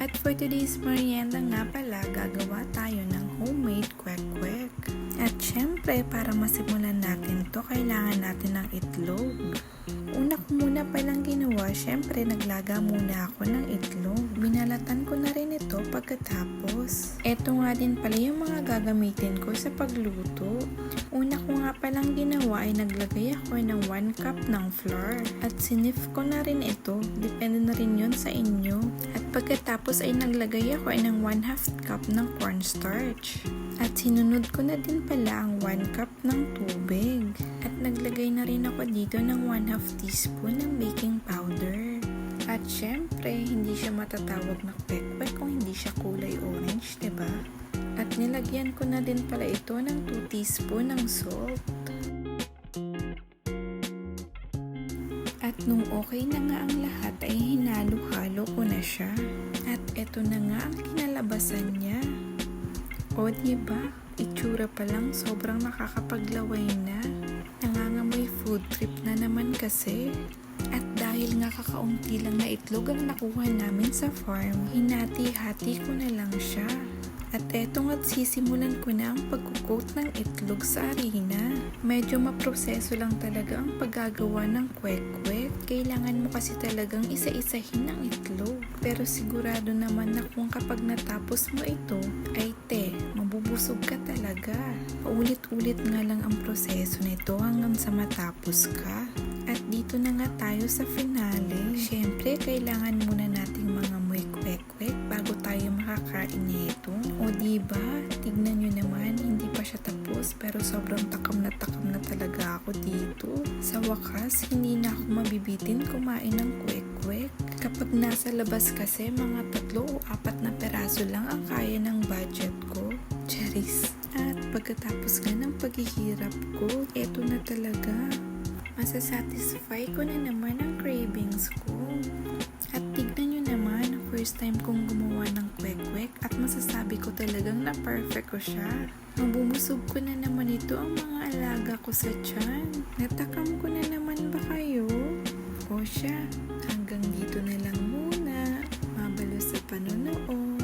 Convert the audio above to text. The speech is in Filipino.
At for today's merienda nga pala, gagawa tayo ng homemade kwek-kwek. At syempre, para masimulan natin to, kailangan natin ng itlog. Una ko muna palang ginawa, syempre naglaga muna ako ng itlog. Binalatan ko na rin ito pagkatapos. Eto nga din pala yung mga gagamitin ko sa pagluto. Una ko nga palang ginawa ay naglagay ako ng 1 cup ng flour. At sinif ko na rin ito, depende na rin yun sa inyo. At pagkatapos ay naglagay ako ay ng 1/2 cup ng cornstarch. At sinunod ko na din pala ang 1 cup ng tubig. At naglagay na rin ako dito ng 1/2 teaspoon ng baking powder. At syempre, hindi siya matatawag na kwek-kwek kung hindi siya kulay orange, diba? At nilagyan ko na din pala ito ng 2 teaspoon ng salt. At nung okay na nga ang lahat ay hinalo-halo ko na siya. At eto na nga ang kinalabasan niya. O diba, itsura pa lang sobrang nakakapaglaway na. Nangangamoy food trip na naman kasi. At dahil nga kakaunti lang na itlog ang nakuha namin sa farm, hinati-hati ko na lang siya. At eto nga't sisimulan ko na ang pagkukot ng itlog sa harina. Medyo maproseso lang talaga ang paggagawa ng kwek-kwek. Kailangan mo kasi talagang isa-isahin ang itlog. Pero sigurado naman na kung kapag natapos mo ito, ay mabubusog ka talaga. Paulit-ulit nga lang ang proseso nito hanggang sa matapos ka. At dito na nga tayo sa finale. Syempre, kailangan muna nating mga moy kwek-kwek bago tayo makakain nito. O diba, tignan nyo naman, hindi pa siya tapos pero sobrang takam na talaga ako dito. Sa wakas, hindi na ako mabibitin kumain ng kwek-kwek. Kapag nasa labas kasi, mga 3 o 4 na peraso lang ang kaya ng budget ko. Charis. At pagkatapos nga ng paghihirap ko, eto na talaga. Masasatisfy ko na naman ang cravings ko. At tignan nyo naman, first time kong gumawa ng kwek-kwek at masasabi ko talagang na perfect ko siya. Mabubusog ko na naman ito ang mga alaga ko sa tiyan. Natakam ko na naman ba kayo? O siya, hanggang dito na lang muna. Mabalo sa panonood.